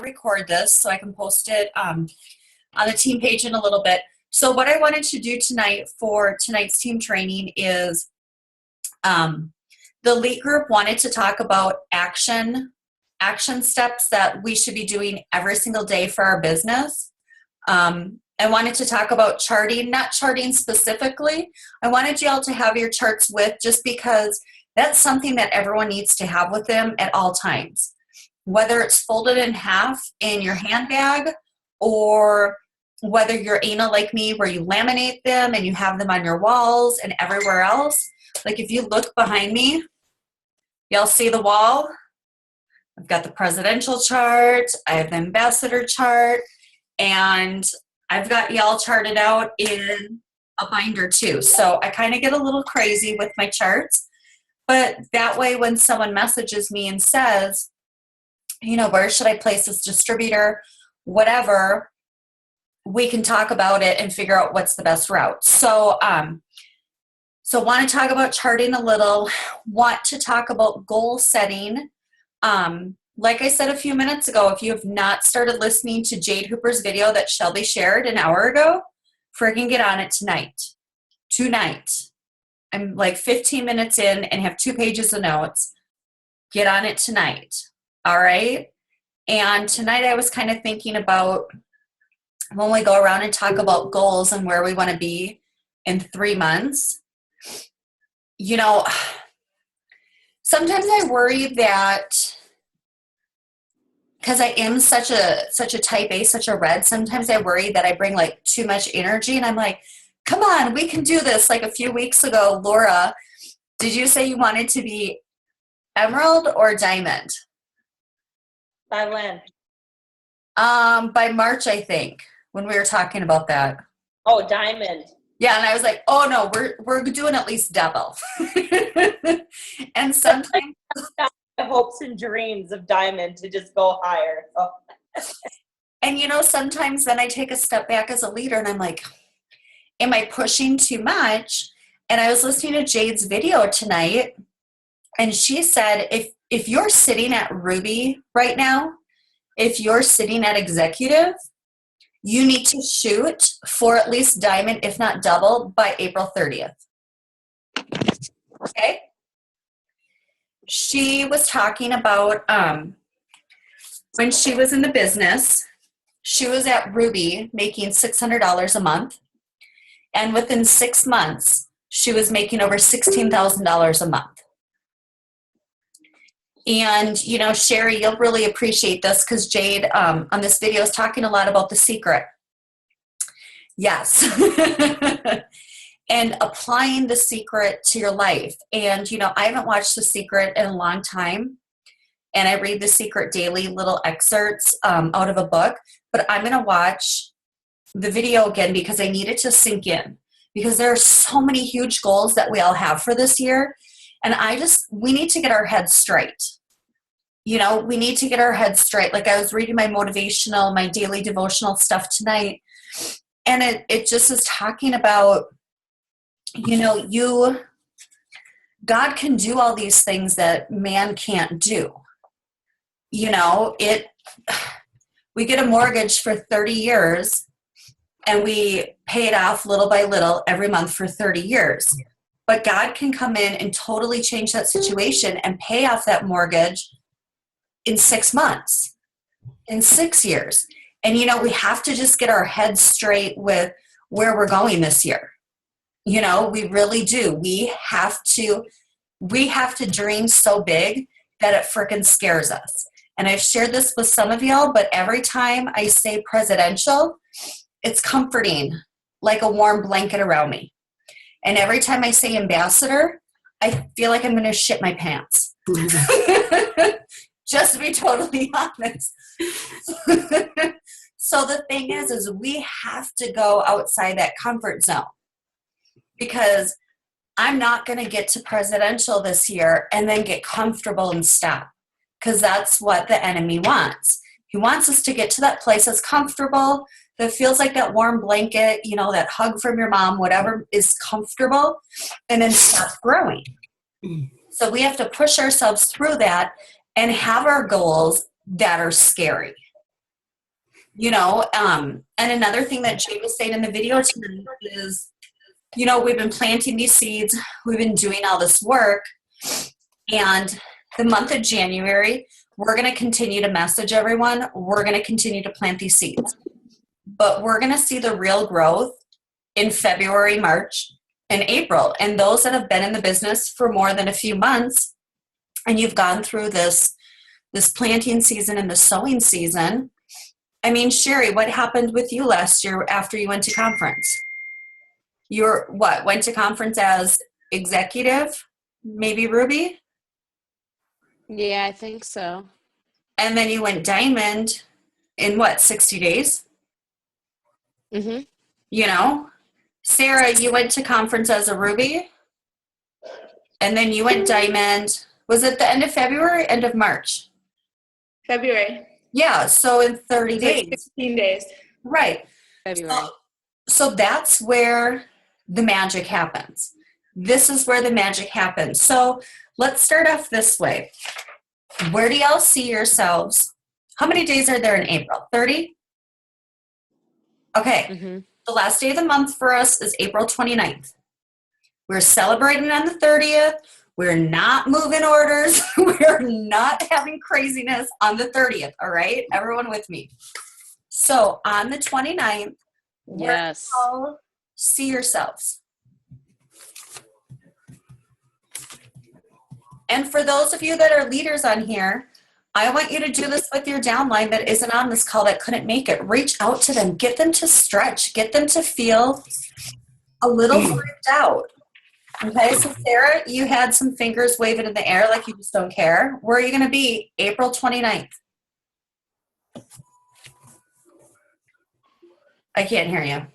record this so I can post it on the team page in a little bit. So what I wanted to do tonight for tonight's team training is the lead group wanted to talk about action steps that we should be doing every single day for our business. I wanted to talk about charting, not charting specifically. I wanted you all to have your charts with, just because that's something that everyone needs to have with them at all times. Whether it's folded in half in your handbag, or whether you're anal like me where you laminate them and you have them on your walls and everywhere else. Like if you look behind me, y'all see the wall? I've got the presidential chart, I have the ambassador chart, and I've got y'all charted out in a binder too. So I kind of get a little crazy with my charts, but that way when someone messages me and says, you know, where should I place this distributor, whatever, we can talk about it and figure out what's the best route. So, want to talk about charting a little, want to talk about goal setting. Like I said a few minutes ago, if you have not started listening to Jade Hooper's video that Shelby shared an hour ago, freaking get on it tonight. I'm like 15 minutes in and have 2 pages of notes. Get on it tonight. All right. And tonight I was kind of thinking about when we go around and talk about goals and where we want to be in 3 months. You know, sometimes I worry that because I am such a type A, such a red, sometimes I worry that I bring like too much energy and I'm like, come on, we can do this. Like a few weeks ago, Laura, did you say you wanted to be emerald or diamond? By when? By March, I think, when we were talking about that. Oh, diamond. Yeah, and I was like, oh no, we're doing at least double. And sometimes hopes and dreams of diamond to just go higher. Oh. And you know, sometimes then I take a step back as a leader and I'm like, am I pushing too much? And I was listening to Jade's video tonight, and she said, if you're sitting at Ruby right now, if you're sitting at executive, you need to shoot for at least diamond, if not double, by April 30th. Okay? She was talking about when she was in the business, she was at Ruby making $600 a month. And within 6 months, she was making over $16,000 a month. And, you know, Sherry, you'll really appreciate this because Jade on this video is talking a lot about The Secret. Yes. And applying The Secret to your life. And, you know, I haven't watched The Secret in a long time. And I read The Secret daily, little excerpts out of a book. But I'm going to watch the video again because I need it to sink in. Because there are so many huge goals that we all have for this year. And we need to get our heads straight. You know, we need to get our heads straight. Like I was reading my daily devotional stuff tonight. And it just is talking about, you know, God can do all these things that man can't do. You know, we get a mortgage for 30 years and we pay it off little by little every month for 30 years. But God can come in and totally change that situation and pay off that mortgage in 6 months, in 6 years. And, you know, we have to just get our heads straight with where we're going this year. You know, we really do. We have to dream so big that it frickin' scares us. And I've shared this with some of y'all, but every time I say presidential, it's comforting, like a warm blanket around me. And every time I say ambassador, I feel like I'm going to shit my pants. Just to be totally honest. So the thing is we have to go outside that comfort zone. Because I'm not going to get to presidential this year and then get comfortable and stop. Because that's what the enemy wants. He wants us to get to that place that's comfortable, that feels like that warm blanket, you know, that hug from your mom, whatever is comfortable, and then stop growing. So we have to push ourselves through that and have our goals that are scary. And another thing that Jay was saying in the video tonight is, we've been planting these seeds, we've been doing all this work, and the month of January, we're going to continue to message everyone. We're going to continue to plant these seeds. But we're going to see the real growth in February, March, and April. And those that have been in the business for more than a few months, and you've gone through this planting season and the sowing season. I mean, Sherry, what happened with you last year after you went to conference? Went to conference as executive? Maybe Ruby? Yeah, I think so. And then you went diamond in 60 days? Mm-hmm. Sarah, you went to conference as a Ruby? And then you went diamond. Was it the end of February, end of March? February. Yeah, so in 30 days. 16 days. Right. February. So that's where the magic happens. This is where the magic happens. So let's start off this way. Where do y'all see yourselves? How many days are there in April? 30? Okay. Mm-hmm. The last day of the month for us is April 29th. We're celebrating on the 30th. We're not moving orders. We're not having craziness on the 30th. All right? Everyone with me. So on the 29th, where Yes. do y'all see yourselves? And for those of you that are leaders on here, I want you to do this with your downline that isn't on this call that couldn't make it. Reach out to them. Get them to stretch. Get them to feel a little freaked out. Okay, so Sarah, you had some fingers waving in the air like you just don't care. Where are you going to be April 29th? I can't hear you.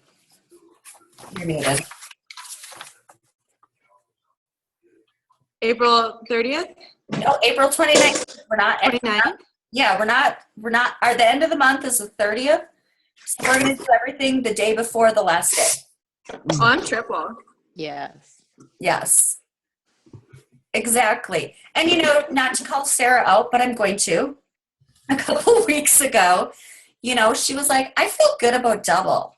You're muted. April 30th? No, April 29th. We're not. 29th? Yeah, we're not. The end of the month is the 30th. So we're going to do everything the day before the last day. Oh, I'm triple. Yes. Yes. Exactly. And not to call Sarah out, but I'm going to. A couple weeks ago, she was like, I feel good about double.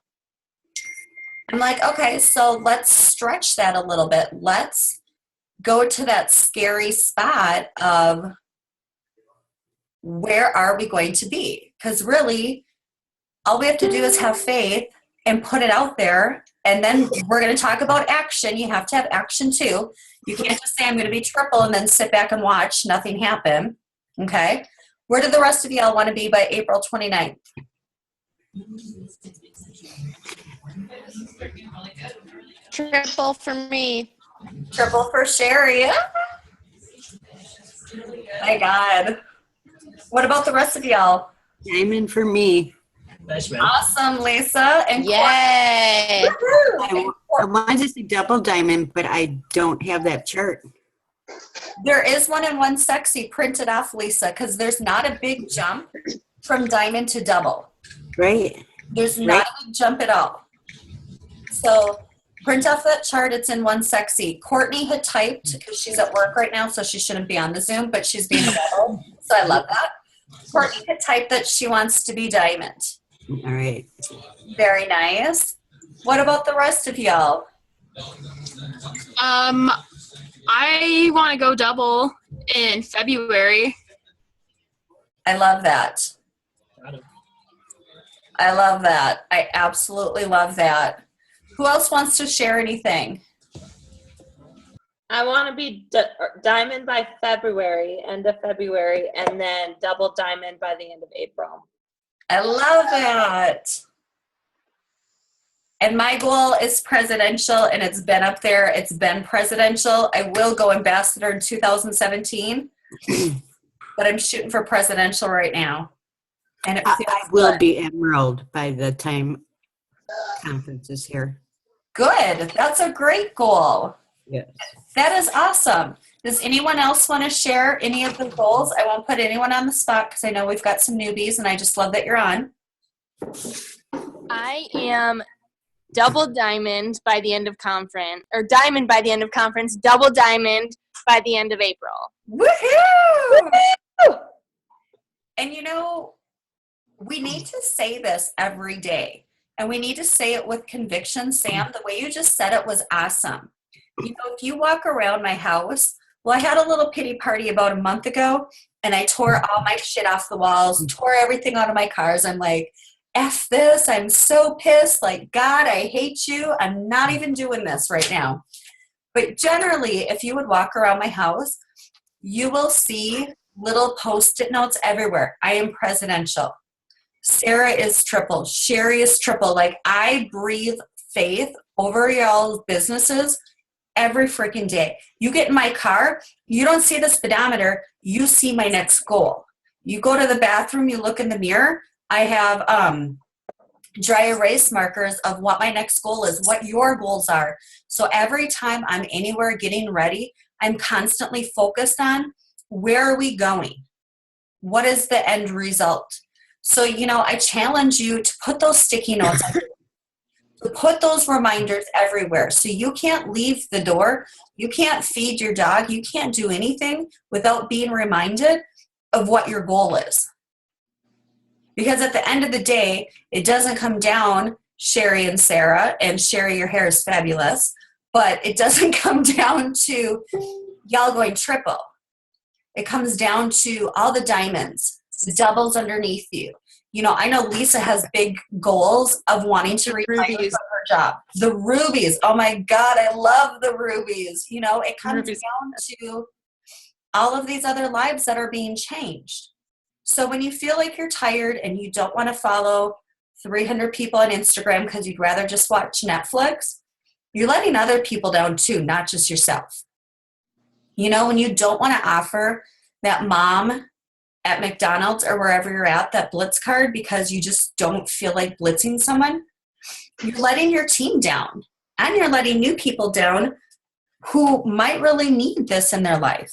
I'm like, okay, so let's stretch that a little bit. Let's go to that scary spot of where are we going to be? Because really, all we have to do is have faith and put it out there. And then we're going to talk about action. You have to have action too. You can't just say, I'm going to be triple and then sit back and watch nothing happen. Okay? Where do the rest of y'all want to be by April 29th? Triple for me. Triple for Sherry. My God. What about the rest of y'all? Diamond for me. Nice, man. Awesome, Lisa. And Yay! I wanted to say double diamond, but I don't have that chart. There is one in One Sexy printed off, Lisa, because there's not a big jump from diamond to double. Right. There's not a big jump at all. So print off that chart. It's in One Sexy. Courtney had typed, because she's at work right now, so she shouldn't be on the Zoom, but she's being double. So I love that. Courtney had typed that she wants to be diamond. All right. Very nice. What about the rest of y'all? I want to go double in February. I love that. I love that. I absolutely love that. Who else wants to share anything? I want to be diamond by February, end of February, and then double diamond by the end of April. I love that. And my goal is presidential, and it's been up there. It's been presidential. I will go ambassador in 2017, but I'm shooting for presidential right now. And it feels I will good. be emerald by the time conference is here. Good. That's a great goal. Yes. That is awesome. Does anyone else want to share any of the goals? I won't put anyone on the spot because I know we've got some newbies, and I just love that you're on. I am double diamond by the end of conference, or diamond by the end of conference, double diamond by the end of April. Woohoo! And we need to say this every day. And we need to say it with conviction. Sam, the way you just said it was awesome. You know, if you walk around my house, well, I had a little pity party about a month ago, and I tore all my shit off the walls, tore everything out of my cars. I'm like, F this. I'm so pissed. Like, God, I hate you. I'm not even doing this right now. But generally, if you would walk around my house, you will see little Post-it notes everywhere. I am presidential. Sarah is triple. Sherry is triple. Like, I breathe faith over y'all's businesses every freaking day. You get in my car, you don't see the speedometer, you see my next goal. You go to the bathroom, you look in the mirror, I have dry erase markers of what my next goal is, what your goals are. So every time I'm anywhere getting ready, I'm constantly focused on where are we going? What is the end result? So, you know, I challenge you to put those sticky notes everywhere, to put those reminders everywhere. So you can't leave the door, you can't feed your dog, you can't do anything without being reminded of what your goal is. Because at the end of the day, it doesn't come down, Sherry and Sarah, and Sherry, your hair is fabulous, but it doesn't come down to y'all going triple. It comes down to all the diamonds, the doubles underneath you. You know, I know Lisa has big goals of wanting to retire from Rubies. her job. The rubies. Oh my God, I love the rubies. You know, it comes Rubies. down to all of these other lives that are being changed. So when you feel like you're tired and you don't want to follow 300 people on Instagram because you'd rather just watch Netflix, you're letting other people down too, not just yourself. You know, when you don't want to offer that mom at McDonald's or wherever you're at that Blitz card because you just don't feel like blitzing someone, you're letting your team down, and you're letting new people down who might really need this in their life.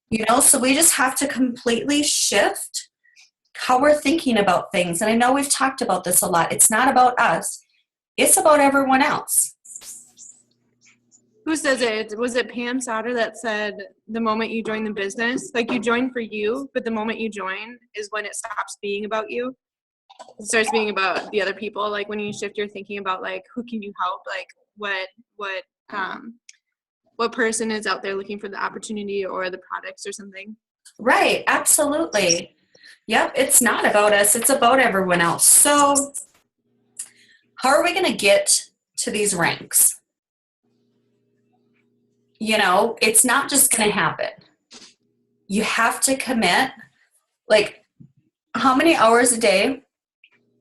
You know, so we just have to completely shift how we're thinking about things. And I know we've talked about this a lot. It's not about us. It's about everyone else. Who says it? Was it Pam Sauter that said the moment you join the business, like you join for you, but the moment you join is when it stops being about you. It starts being about the other people. Like when you shift your thinking about like who can you help, like what person is out there looking for the opportunity or the products or something. Right, absolutely. Yep, it's not about us, it's about everyone else. So how are we going to get to these ranks? You know, it's not just going to happen. You have to commit. Like, how many hours a day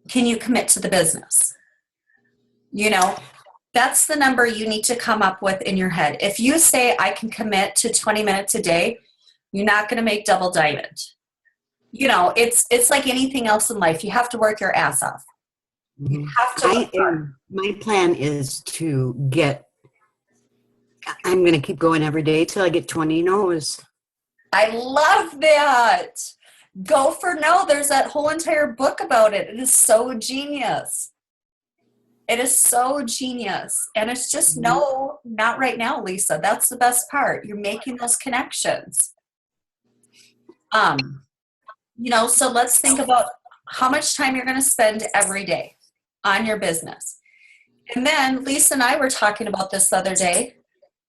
can you commit to the business? You know, that's the number you need to come up with in your head. If you say, I can commit to 20 minutes a day, you're not going to make double diamond. You know, it's like anything else in life. You have to work your ass off. You have to. My plan is to get, I'm going to keep going every day till I get 20 no's. I love that. Go for no. There's that whole entire book about it. It is so genius. It is so genius. And it's just no, not right now, Lisa. That's the best part. You're making those connections. You know, so let's think about how much time you're going to spend every day on your business. And then Lisa and I were talking about this the other day.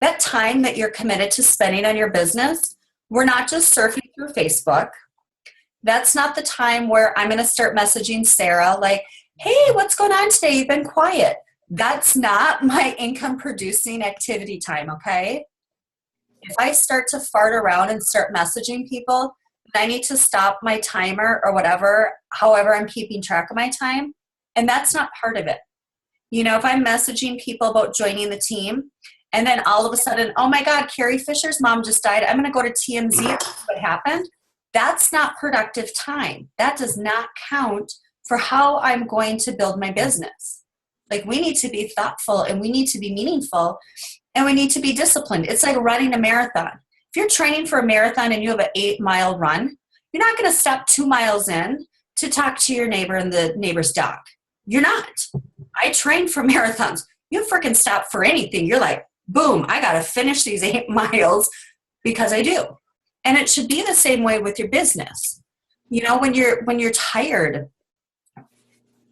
That time that you're committed to spending on your business, we're not just surfing through Facebook. That's not the time where I'm going to start messaging Sarah like, hey, what's going on today? You've been quiet. That's not my income producing activity time, okay? If I start to fart around and start messaging people, I need to stop my timer or whatever, however I'm keeping track of my time. And that's not part of it. You know, if I'm messaging people about joining the team, and then all of a sudden, oh my God, Carrie Fisher's mom just died. I'm going to go to TMZ and see what happened. That's not productive time. That does not count for how I'm going to build my business. Like, we need to be thoughtful, and we need to be meaningful, and we need to be disciplined. It's like running a marathon. If you're training for a marathon and you have an 8-mile run, you're not going to stop 2 miles in to talk to your neighbor and the neighbor's dog. You're not. I train for marathons. You freaking stop for anything. You're like, boom, I got to finish these 8 miles because I do. And it should be the same way with your business. You know, when you're tired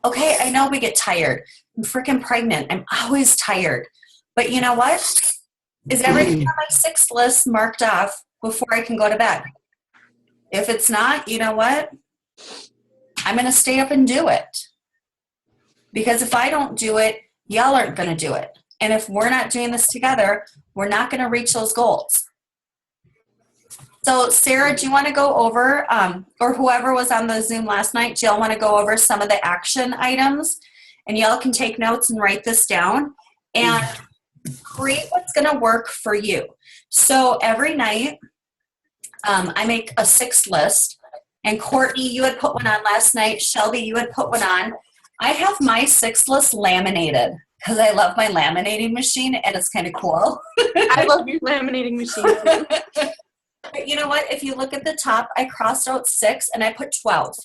Okay, I know we get tired. I'm freaking pregnant. I'm always tired. But you know what? Is everything on my 6 list marked off before I can go to bed? If it's not, you know what? I'm going to stay up and do it. Because if I don't do it, y'all aren't going to do it. And if we're not doing this together, we're not going to reach those goals. So Sarah, do you want to go over, or whoever was on the Zoom last night, do y'all want to go over some of the action items? And y'all can take notes and write this down and create what's going to work for you. So every night, I make a 6 list. And Courtney, you had put one on last night. Shelby, you had put one on. I have my 6 list laminated because I love my laminating machine and it's kind of cool. I love your laminating machine too. But you know what? If you look at the top, I crossed out 6 and I put 12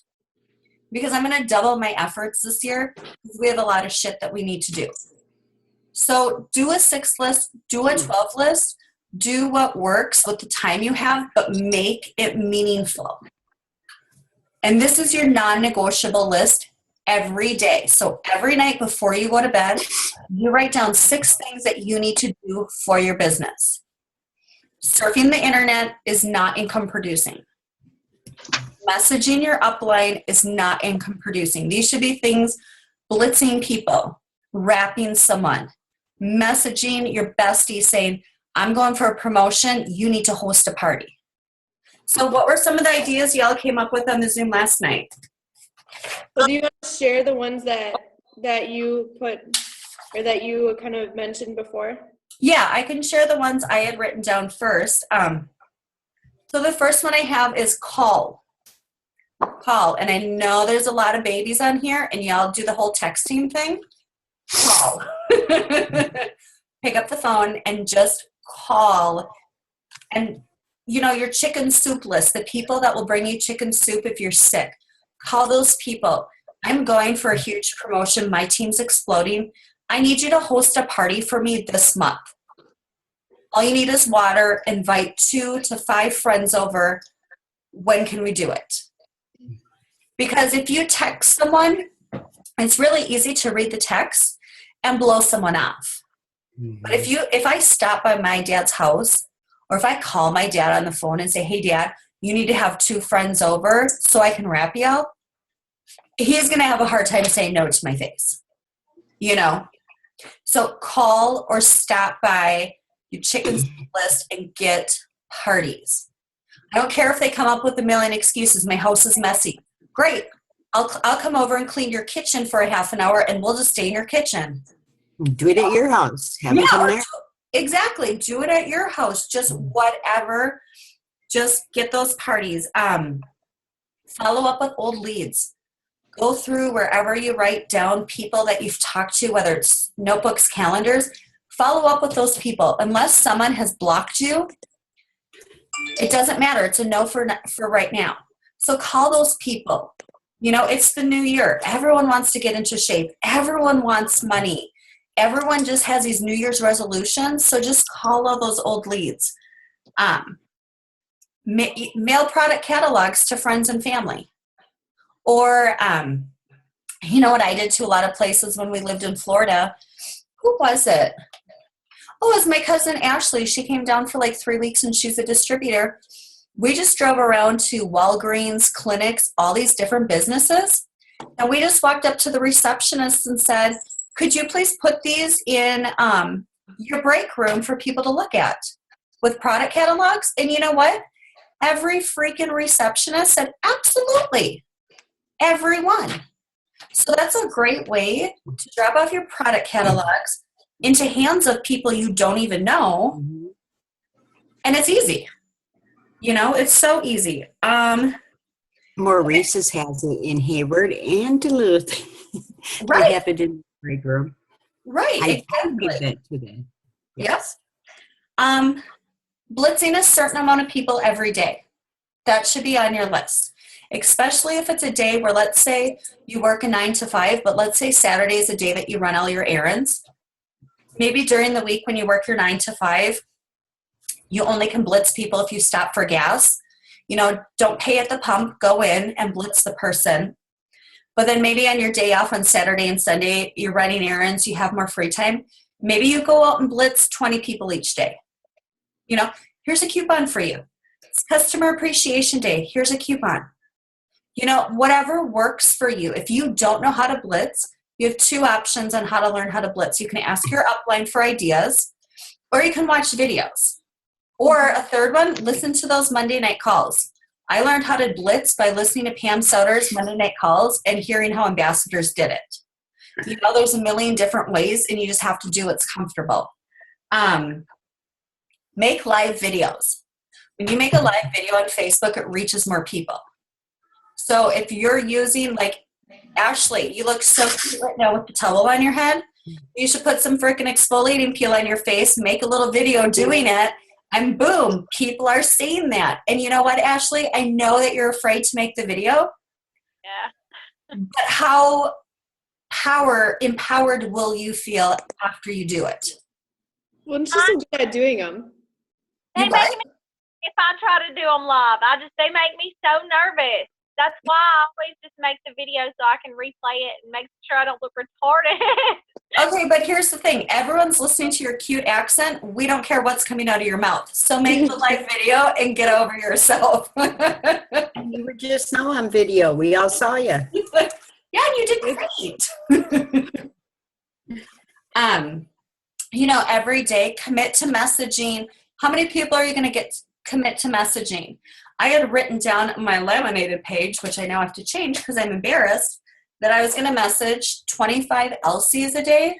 because I'm going to double my efforts this year because we have a lot of shit that we need to do. So do a 6 list, do a 12 list, do what works with the time you have, but make it meaningful. And this is your non-negotiable list every day. So every night before you go to bed, you write down 6 things that you need to do for your business. Surfing the internet is not income producing. Messaging your upline is not income producing. These should be things: blitzing people, wrapping someone, messaging your bestie saying, I'm going for a promotion, you need to host a party. So what were some of the ideas y'all came up with on the Zoom last night? So do you want to share the ones that you put, or that you kind of mentioned before? Yeah, I can share the ones I had written down first. So the first one I have is call. Call. And I know there's a lot of babies on here and y'all do the whole texting thing. Call. Pick up the phone and just call. And, you know, your chicken soup list, the people that will bring you chicken soup if you're sick, call those people. I'm going for a huge promotion. My team's exploding. I need you to host a party for me this month. All you need is water. Invite 2 to 5 friends over. When can we do it? Because if you text someone, it's really easy to read the text and blow someone off. But if I stop by my dad's house, or if I call my dad on the phone and say, hey dad, you need to have 2 friends over so I can wrap you up, he's going to have a hard time saying no to my face. You know? So call or stop by your chicken list and get parties. I don't care if they come up with a million excuses. My house is messy. Great. I'll come over and clean your kitchen for a half an hour and we'll just stay in your kitchen. Do it at your house. Have it in there. Exactly. Do it at your house. Just whatever. Just get those parties. Follow up with old leads. Go through wherever you write down people that you've talked to, whether it's notebooks, calendars. Follow up with those people. Unless someone has blocked you, it doesn't matter. It's a no for right now. So call those people. You know, it's the new year. Everyone wants to get into shape. Everyone wants money. Everyone just has these New Year's resolutions. So just call all those old leads. Mail product catalogs to friends and family. Or, you know what I did to a lot of places when we lived in Florida? Who was it? Oh, it was my cousin Ashley. She came down for like 3 weeks and she's a distributor. We just drove around to Walgreens, clinics, all these different businesses. And we just walked up to the receptionist and said, could you please put these in your break room for people to look at with product catalogs? And you know what? Every freaking receptionist said, absolutely. Everyone. So that's a great way to drop off your product catalogs into hands of people you don't even know. And it's easy. You know, it's so easy. Maurice's has it in Hayward and Duluth. Right. They have it in the break room. Right. I Exactly. did that today. Yes. Blitzing a certain amount of people every day. That should be on your list. Especially if it's a day where, let's say you work a 9 to 5, but let's say Saturday is a day that you run all your errands. Maybe during the week when you work your 9 to 5, you only can blitz people if you stop for gas. You know, don't pay at the pump, go in and blitz the person. but then maybe on your day off on Saturday and Sunday, you're running errands, you have more free time. Maybe you go out and blitz 20 people each day. You know, here's a coupon for you. It's Customer Appreciation Day. Here's a coupon. You know, whatever works for you. If you don't know how to blitz, you have 2 options on how to learn how to blitz. You can ask your upline for ideas, or you can watch videos. Or a third one, listen to those Monday night calls. I learned how to blitz by listening to Pam Soutter's Monday night calls and hearing how ambassadors did it. You know, there's a million different ways, and you just have to do what's comfortable. Make live videos. When you make a live video on Facebook, it reaches more people. So if you're using, like, Ashley, you look so cute right now with the towel on your head. You should put some freaking exfoliating peel on your face, make a little video doing it, and boom, people are seeing that. And you know what, Ashley? I know that you're afraid to make the video. Yeah. But how empowered will you feel after you do it? Well, she's so good at doing them. They You make what? me, if I try to do them live, they make me so nervous. That's why I always just make the video so I can replay it and make sure I don't look retarded. Okay, but here's the thing. Everyone's listening to your cute accent. We don't care what's coming out of your mouth. So make the live video and get over yourself. You were just now on video. We all saw you. Yeah, you did great. You know, every day, commit to messaging. How many people are you going to commit to messaging? I had written down on my laminated page, which I now have to change because I'm embarrassed, that I was going to message 25 LCs a day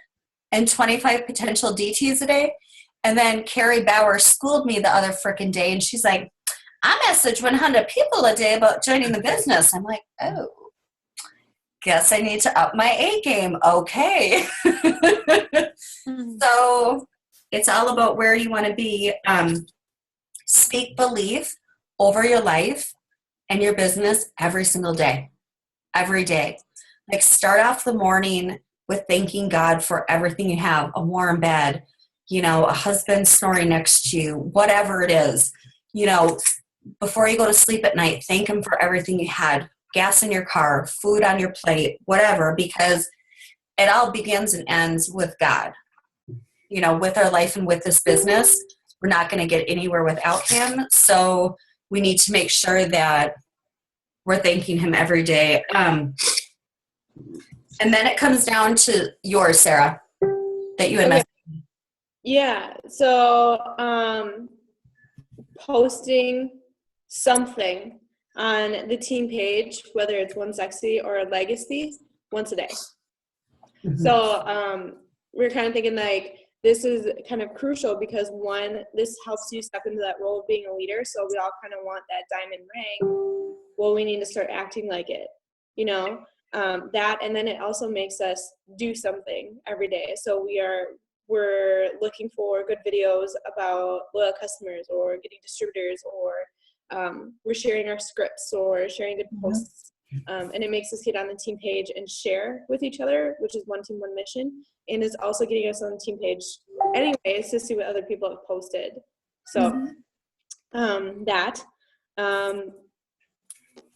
and 25 potential DTs a day. And then Carrie Bauer schooled me the other frickin' day, and she's like, I message 100 people a day about joining the business. I'm like, oh, guess I need to up my A game. Okay. So it's all about where you want to be. Speak belief over your life and your business every single day. Every day. Like, start off the morning with thanking God for everything you have, a warm bed, you know, a husband snoring next to you, whatever it is. You know, before you go to sleep at night, thank him for everything you had, gas in your car, food on your plate, whatever, because it all begins and ends with God. You know, with our life and with this business, we're not going to get anywhere without him. So we need to make sure that we're thanking him every day. And then it comes down to yours, Sarah, that you had Okay. messaged. Yeah. So posting something on the team page, whether it's One Sexy or Legacy, once a day. Mhm. So we're kind of thinking like this is kind of crucial because one, this helps you step into that role of being a leader. So we all kind of want that diamond ring. Well, we need to start acting like it, you know, that, and then it also makes us do something every day. So we're looking for good videos about loyal customers or getting distributors, or we're sharing our scripts or sharing good posts. And it makes us get on the team page and share with each other, which is one team, one mission, and is also getting us on the team page anyways to see what other people have posted. So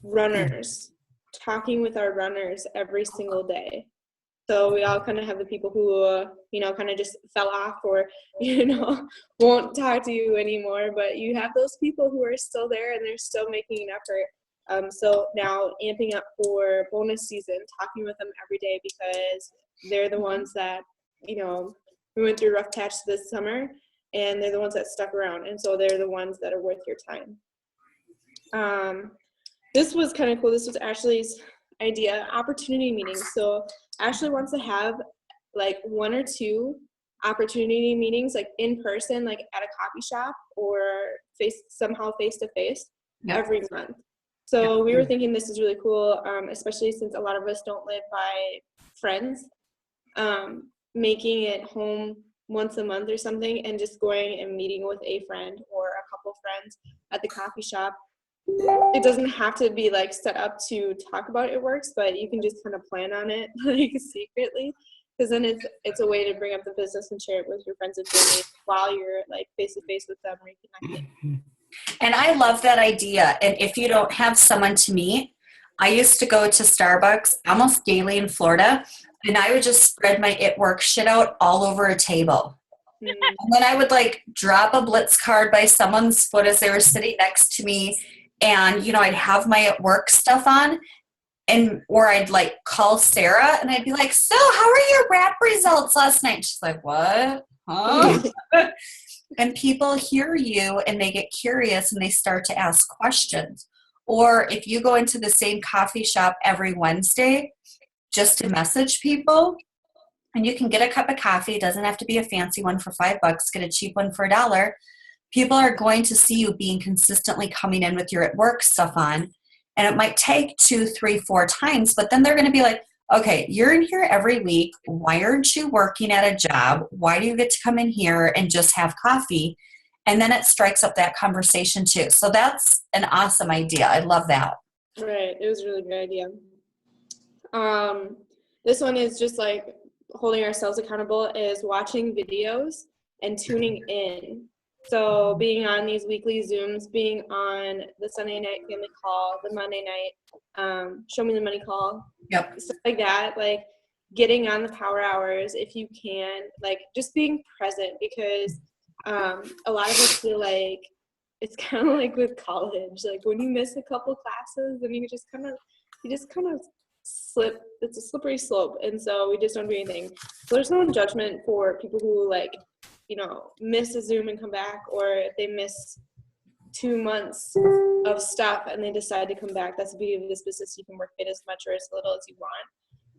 runners, talking with our runners every single day. So we all kind of have the people who, you know, kind of just fell off or, you know, won't talk to you anymore, but you have those people who are still there and they're still making an effort. So now amping up for bonus season, talking with them every day because they're the ones that, you know, we went through a rough patch this summer and they're the ones that stuck around. And so they're the ones that are worth your time. This was kind of cool. This was Ashley's idea, opportunity meetings. So Ashley wants to have like 1 or 2 opportunity meetings, like in person, like at a coffee shop or somehow face to face every month. So we were thinking this is really cool, especially since a lot of us don't live by friends, making it home once a month or something and just going and meeting with a friend or a couple friends at the coffee shop. It doesn't have to be like set up to talk about it works, but you can just kind of plan on it like secretly, because then it's a way to bring up the business and share it with your friends and family while you're like face to face with them reconnecting. And I love that idea. And if you don't have someone to meet, I used to go to Starbucks almost daily in Florida, and I would just spread my It Work shit out all over a table. Mm. And then I would like drop a Blitz card by someone's foot as they were sitting next to me. And, you know, I'd have my At Work stuff on, and or I'd like call Sarah and I'd be like, so how are your rap results last night? She's like, what? Huh? And people hear you and they get curious and they start to ask questions. Or if you go into the same coffee shop every Wednesday just to message people, and you can get a cup of coffee, it doesn't have to be a fancy one for $5, get a cheap one for $1. People are going to see you being consistently coming in with your At Work stuff on. And it might take 2, 3, 4 times, but then they're going to be like, okay, you're in here every week. Why aren't you working at a job? Why do you get to come in here and just have coffee? And then it strikes up that conversation too. So that's an awesome idea. I love that. Right. It was a really good idea. This one is just like holding ourselves accountable is watching videos and tuning in. So being on these weekly Zooms, being on the Sunday night family call, the Monday night, show me the money call, Yep. stuff like that, like getting on the power hours if you can, like just being present, because a lot of us feel like it's kind of like with college, like when you miss a couple classes, then you just kind of slip. It's a slippery slope, and so we just don't do anything. So there's no judgment for people who like, you know, miss a Zoom and come back, or if they miss 2 months of stuff and they decide to come back. That's the beauty of this business. You can work it as much or as little as you want.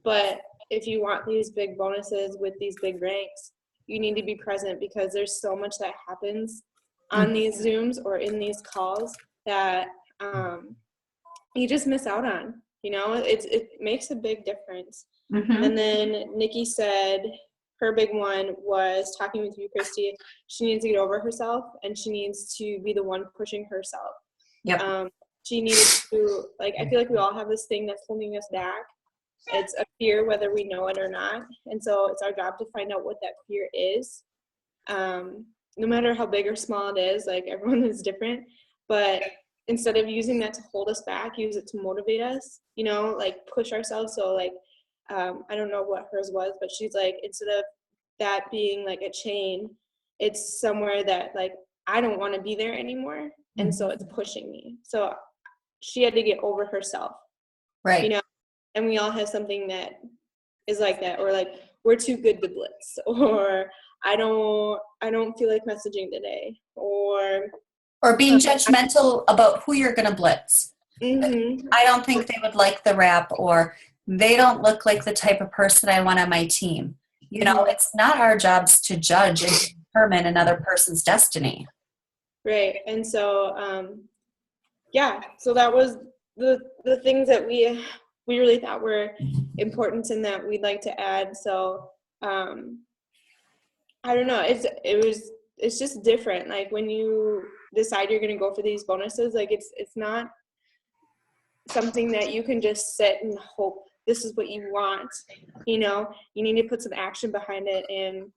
But if you want these big bonuses with these big ranks, you need to be present, because there's so much that happens on these Zooms or in these calls that you just miss out on. You know, it makes a big difference. Mm-hmm. And then Nikki said her big one was talking with you, Christy. She needs to get over herself, and she needs to be the one pushing herself. Yep. She needed to, like, I feel like we all have this thing that's holding us back. It's a fear, whether we know it or not. And so it's our job to find out what that fear is. No matter how big or small it is, like, everyone is different. But instead of using that to hold us back, use it to motivate us, you know, like push ourselves. So like, I don't know what hers was, but she's like, instead of that being like a chain, it's somewhere that like, I don't want to be there anymore. And so it's pushing me. So she had to get over herself, Right. you know, and we all have something that is like that, or like, we're too good to blitz, or I don't feel like messaging today, or being judgmental about who you're going to blitz. mm-hmm. I don't think they would like the rap, or they don't look like the type of person I want on my team. You know, it's not our jobs to judge and determine another person's destiny. Right. And so, yeah, so that was the things that we really thought were important and that we'd like to add. So, I don't know. It's just different. Like when you decide you're going to go for these bonuses, like it's not something that you can just sit and hope this is what you want. You know, you need to put some action behind it. And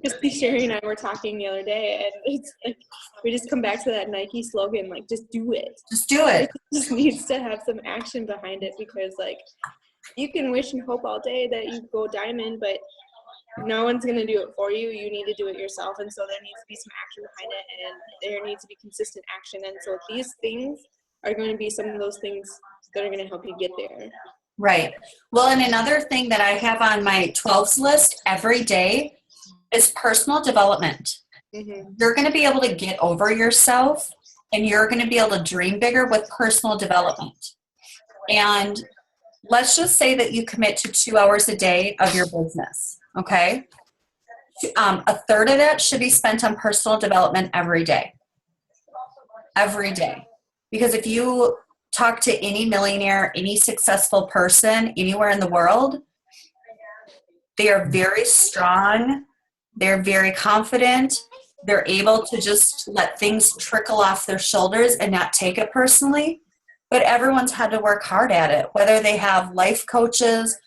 just Sherry and I were talking the other day, and it's like we just come back to that Nike slogan, like just do it. Just do it. It just needs to have some action behind it, because like you can wish and hope all day that you go diamond, but no one's going to do it for you. You need to do it yourself. And so there needs to be some action behind it, and there needs to be consistent action. And so these things are going to be some of those things that are going to help you get there. Right. Well, and another thing that I have on my 12s list every day is personal development. Mm-hmm. You're going to be able to get over yourself, and you're going to be able to dream bigger with personal development. And let's just say that you commit to 2 hours a day of your business. Okay. A third of that should be spent on personal development every day. Every day. Because if you talk to any millionaire, any successful person anywhere in the world, they are very strong. They're very confident. They're able to just let things trickle off their shoulders and not take it personally. But everyone's had to work hard at it, whether they have life coaches,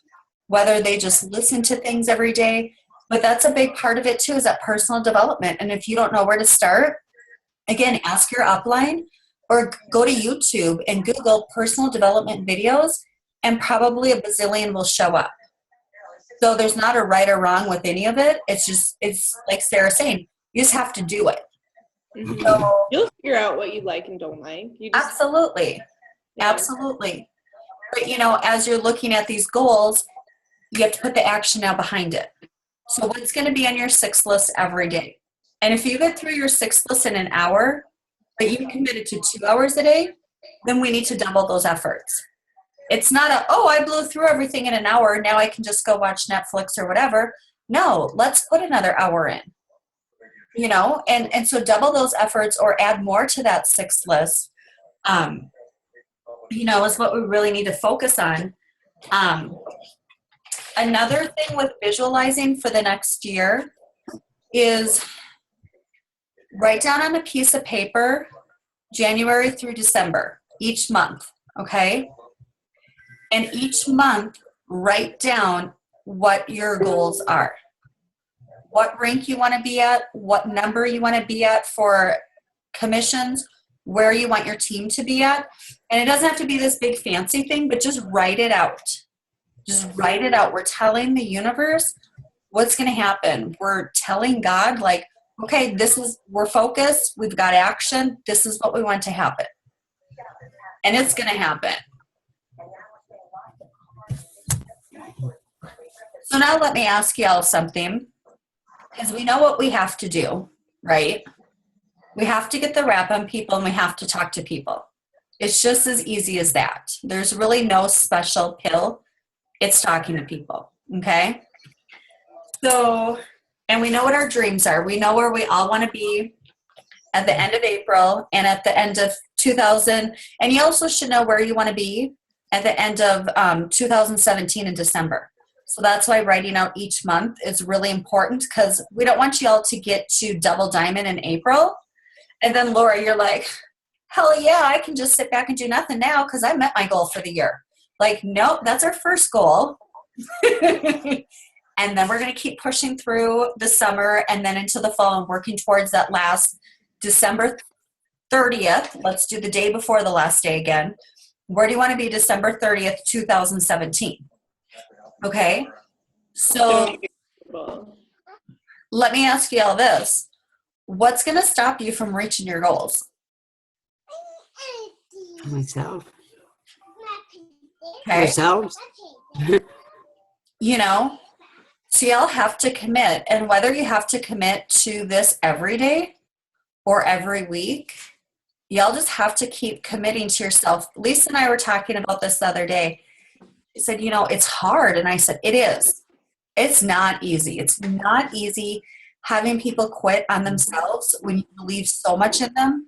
whether they just listen to things every day. But that's a big part of it too, is that personal development. And if you don't know where to start, again, ask your upline. or go to YouTube and Google personal development videos, and probably a bazillion will show up. So there's not a right or wrong with any of it. It's like Sarah's saying, you just have to do it. Mhm. So You'll figure out what you like and don't like. You just, absolutely. yeah. Absolutely. But as you're looking at these goals, you have to put the action now behind it. So what's going to be on your 6 list every day? And if you get through your 6 list in an hour, but you committed to 2 hours a day, then we need to double those efforts. It's not I blew through everything in an hour. Now I can just go watch Netflix or whatever. No, let's put another hour in. And so double those efforts or add more to that 6 list, is what we really need to focus on. Another thing with visualizing for the next year is write down on a piece of paper January through December, each month, okay? And each month, write down what your goals are. What rank you want to be at, what number you want to be at for commissions, where you want your team to be at. And it doesn't have to be this big fancy thing, but just write it out. Just write it out. We're telling the universe what's going to happen. We're telling God, like, okay, we're focused. We've got action. This is what we want to happen. And it's going to happen. So now let me ask y'all something, because we know what we have to do, right? We have to get the wrap on people and we have to talk to people. It's just as easy as that. There's really no special pill. It's talking to people, okay? So, and we know what our dreams are. We know where we all want to be at the end of April and at the end of 2000. And you also should know where you want to be at the end of 2017 in December. So that's why writing out each month is really important, because we don't want you all to get to double diamond in April. And then, Laura, you're like, hell yeah, I can just sit back and do nothing now because I met my goal for the year. Like, nope, that's our first goal. And then we're going to keep pushing through the summer and then into the fall and working towards that last December 30th. Let's do the day before the last day again. Where do you want to be December 30th, 2017? Okay, so let me ask you all this. What's going to stop you from reaching your goals? Myself. Okay, Yourselves. so y'all have to commit. And whether you have to commit to this every day or every week, y'all just have to keep committing to yourself. Lisa and I were talking about this the other day. She said, it's hard. And I said, it is. It's not easy. It's not easy having people quit on themselves when you believe so much in them.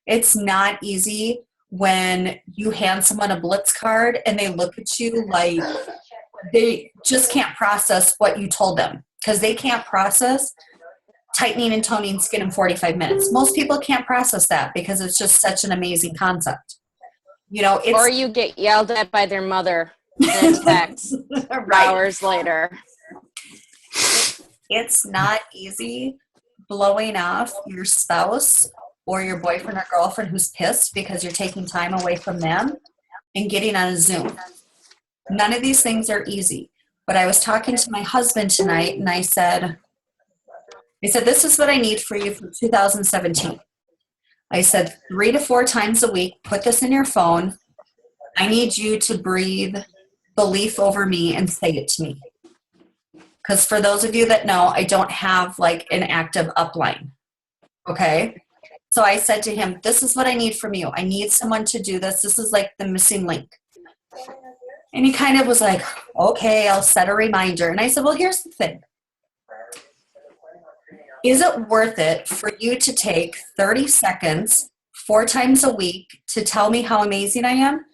It's not easy when you hand someone a Blitz card and they look at you like they just can't process what you told them, because they can't process tightening and toning skin in 45 minutes. Most people can't process that because it's just such an amazing concept. Or you get yelled at by their mother in a text right. hours later. It's not easy blowing off your spouse or your boyfriend or girlfriend who's pissed because you're taking time away from them and getting on a Zoom. None of these things are easy. But I was talking to my husband tonight and I said, this is what I need for you for 2017. I said, 3 to 4 times a week, put this in your phone. I need you to breathe belief over me and say it to me. Because for those of you that know, I don't have like an active upline. Okay? So I said to him, this is what I need from you. I need someone to do this. This is like the missing link. And he kind of was like, okay, I'll set a reminder. And I said, well, here's the thing. Is it worth it for you to take 30 seconds 4 times a week to tell me how amazing I am?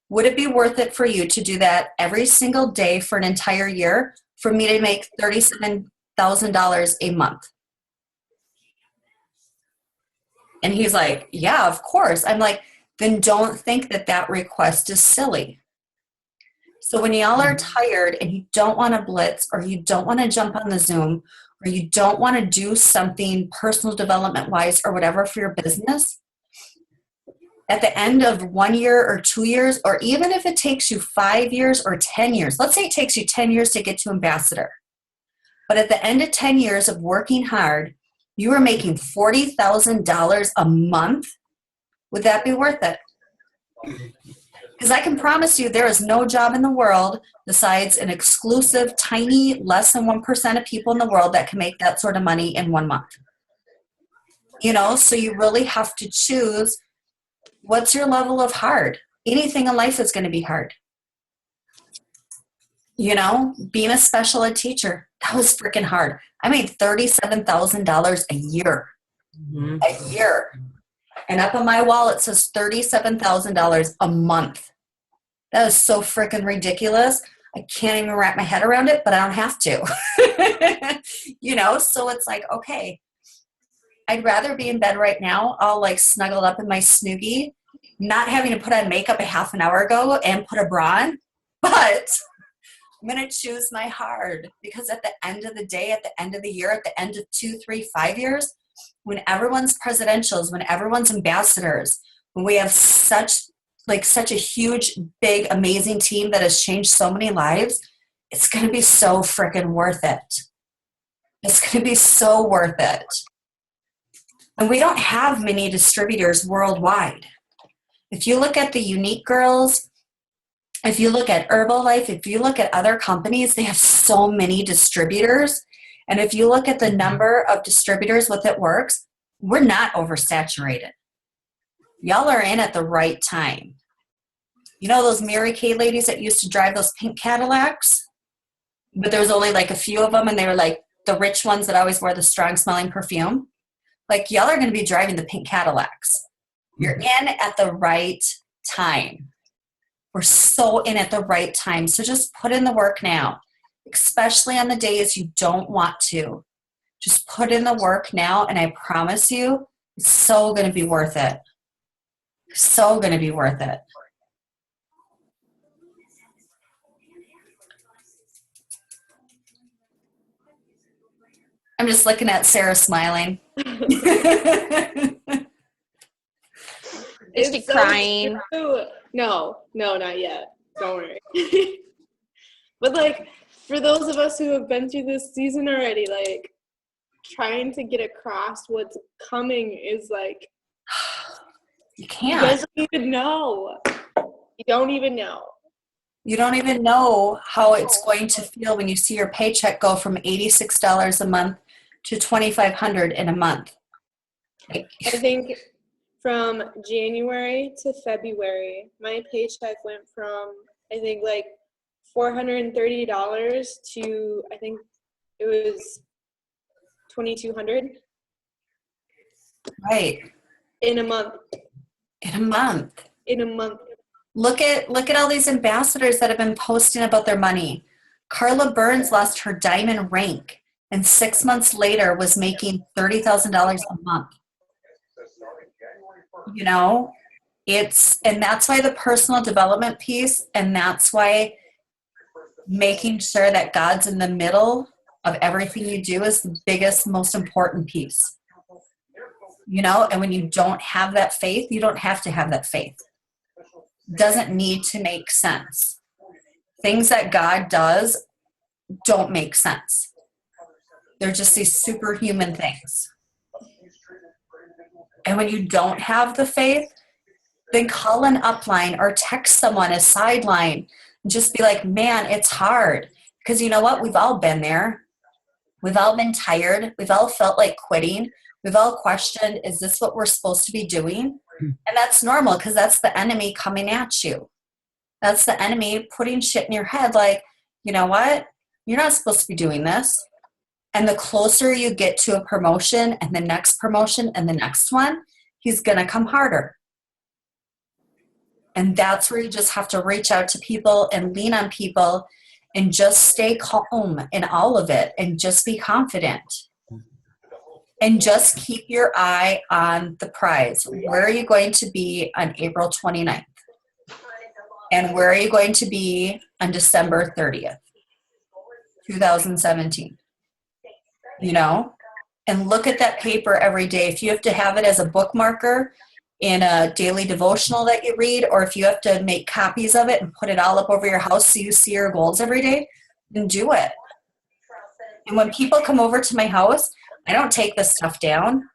Would it be worth it for you to do that every single day for an entire year for me to make $37,000 a month? And he's like, yeah, of course. I'm like, then don't think that request is silly. So when y'all are tired and you don't want to blitz, or you don't want to jump on the Zoom, or you don't want to do something personal development wise or whatever for your business, at the end of 1 year or 2 years, or even if it takes you 5 years or 10 years, let's say it takes you 10 years to get to ambassador. But at the end of 10 years of working hard, you are making $40,000 a month. Would that be worth it? Because I can promise you there is no job in the world besides an exclusive, tiny, less than 1% of people in the world that can make that sort of money in 1 month. You know, so you really have to choose what's your level of hard. Anything in life is going to be hard. You know, being a special ed teacher, that was freaking hard. I made $37,000 a year. Mhm. A year. And up on my wall, it says $37,000 a month. That is so freaking ridiculous. I can't even wrap my head around it, but I don't have to. You know, so it's like, okay, I'd rather be in bed right now, all like snuggled up in my Snoogie, not having to put on makeup a half an hour ago and put a bra on, but I'm going to choose my hard, because at the end of the day, at the end of the year, at the end of 2, 3, 5 years, when everyone's presidentials, when everyone's ambassadors, when we have such a huge, big, amazing team that has changed so many lives, it's going to be so freaking worth it. It's going to be so worth it. And we don't have many distributors worldwide. If you look at the Unique Girls, if you look at Herbalife, if you look at other companies, they have so many distributors. And if you look at the number of distributors with It Works, we're not oversaturated. Y'all are in at the right time. You know those Mary Kay ladies that used to drive those pink Cadillacs? But there was only like a few of them, and they were like the rich ones that always wore the strong smelling perfume. Like, y'all are going to be driving the pink Cadillacs. You're in at the right time. We're so in at the right time. So just put in the work now, especially on the days you don't want to. Just put in the work now, and I promise you, it's so going to be worth it. So going to be worth it. I'm just looking at Sarah smiling. Is she crying? true. No, not yet. Don't worry. But like, for those of us who have been through this season already, like, trying to get across what's coming is like, You you can't. guys don't even know. You don't even know. You don't even know how it's going to feel when you see your paycheck go from $86 a month to $2,500 in a month. I think from January to February, my paycheck went from, I think, like $430 to, I think it was $2,200 Right. in a month. In a month. In a month. Look at all these ambassadors that have been posting about their money. Carla Burns lost her diamond rank and 6 months later was making $30,000 a month. You know, and that's why the personal development piece, and that's why making sure that God's in the middle of everything you do is the biggest, most important piece. You know, and when you don't have that faith, you don't have to have that faith. Doesn't need to make sense. Things that God does don't make sense. They're just these superhuman things. And when you don't have the faith, then call an upline or text someone a sideline and just be like, man, it's hard. Because you know what? We've all been there. We've all been tired. We've all felt like quitting. We've all questioned, is this what we're supposed to be doing? And that's normal, because that's the enemy coming at you. That's the enemy putting shit in your head like, you know what? You're not supposed to be doing this. And the closer you get to a promotion and the next promotion and the next one, he's going to come harder. And that's where you just have to reach out to people and lean on people and just stay calm in all of it and just be confident. And just keep your eye on the prize. Where are you going to be on April 29th? And where are you going to be on December 30th, 2017? You know? And look at that paper every day. If you have to have it as a bookmarker in a daily devotional that you read, or if you have to make copies of it and put it all up over your house so you see your goals every day, then do it. And when people come over to my house, I don't take this stuff down.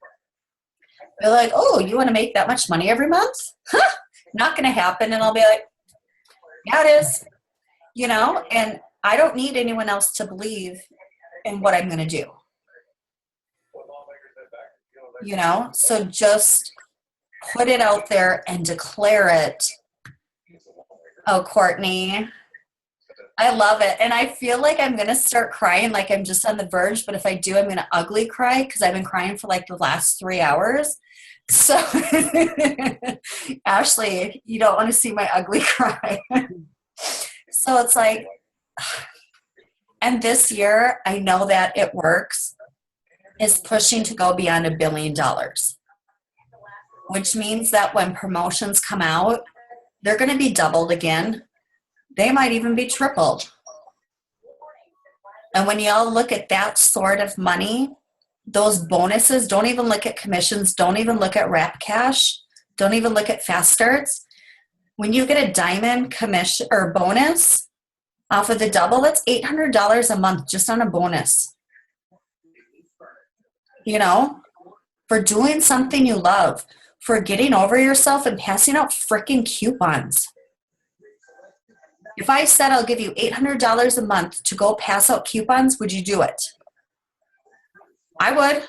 They're like, oh, you want to make that much money every month? Huh, not going to happen. And I'll be like, yeah, it is. You know, and I don't need anyone else to believe in what I'm going to do. You know, so just put it out there and declare it. Oh, Courtney, I love it. And I feel like I'm going to start crying, like I'm just on the verge. But if I do, I'm going to ugly cry because I've been crying for like the last 3 hours. So, Ashley, you don't want to see my ugly cry. So it's like, and this year, I know that it works, is pushing to go beyond $1 billion, which means that when promotions come out, they're going to be doubled again. They might even be tripled. And when y'all look at that sort of money, those bonuses, don't even look at commissions, don't even look at Rap Cash, don't even look at Fast Starts. When you get a diamond commission or bonus off of the double, that's $800 a month just on a bonus. You know, for doing something you love, for getting over yourself and passing out freaking coupons. If I said I'll give you $800 a month to go pass out coupons, would you do it? I would.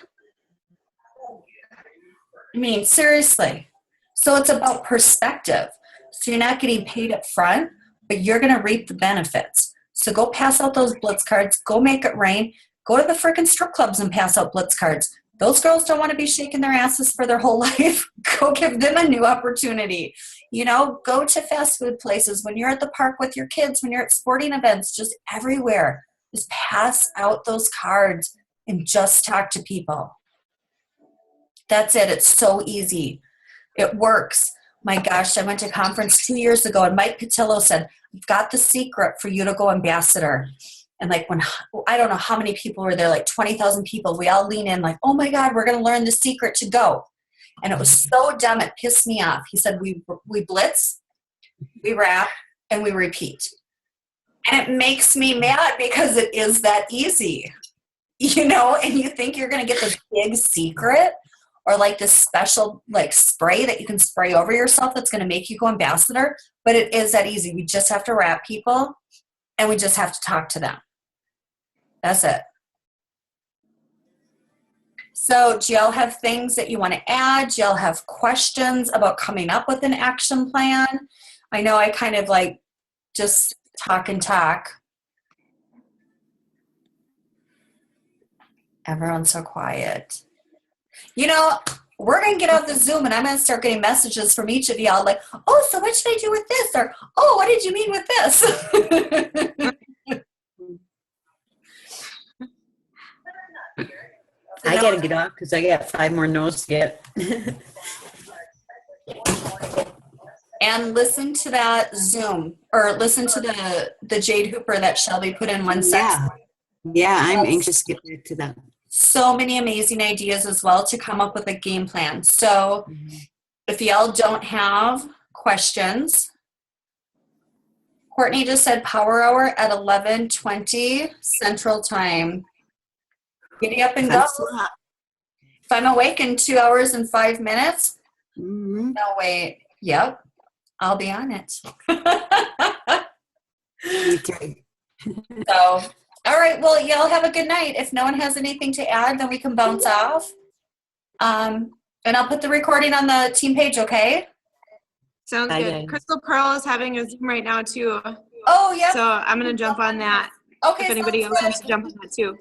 I mean, seriously. So it's about perspective. So you're not getting paid up front, but you're going to reap the benefits. So go pass out those Blitz cards. Go make it rain. Go to the freaking strip clubs and pass out Blitz cards. Those girls don't want to be shaking their asses for their whole life. Go give them a new opportunity. You know, go to fast food places when you're at the park with your kids, when you're at sporting events, just everywhere. Just pass out those cards and just talk to people. That's it. It's so easy. It works. My gosh, I went to a conference 2 years ago and Mike Patillo said, I've got the secret for you to go ambassador. And like when, I don't know how many people were there, like 20,000 people, we all lean in like, oh my God, we're going to learn the secret to go. And it was so dumb, it pissed me off. He said, we blitz, we rap, and we repeat. And it makes me mad because it is that easy, you know, and you think you're going to get this big secret or like this special like spray that you can spray over yourself that's going to make you go ambassador, but it is that easy. We just have to rap people and we just have to talk to them. That's it. So do y'all have things that you want to add? Do y'all have questions about coming up with an action plan? I know I kind of like just talk and talk. Everyone's so quiet. You know, we're going to get off the Zoom and I'm going to start getting messages from each of y'all like, oh, so what should I do with this? Or, oh, what did you mean with this? I got to get off because I got 5 more notes to get. And listen to that Zoom or listen to the Jade Hooper that Shelby put in 1 second. Yeah, I'm anxious to get back to that. So many amazing ideas as well to come up with a game plan. So if y'all don't have questions, Courtney just said power hour at 11:20 Central Time. Giddy up and go. If I'm awake in 2 hours and 5 minutes, no, wait. Yep. I'll be on it. So, all right. Well, y'all have a good night. If no one has anything to add, then we can bounce off. And I'll put the recording on the team page, okay? Sounds Bye, good. guys. Crystal Pearl is having a Zoom right now too. Oh, yeah. So I'm going to jump on that. Okay. If anybody sounds else good. wants to jump on that too.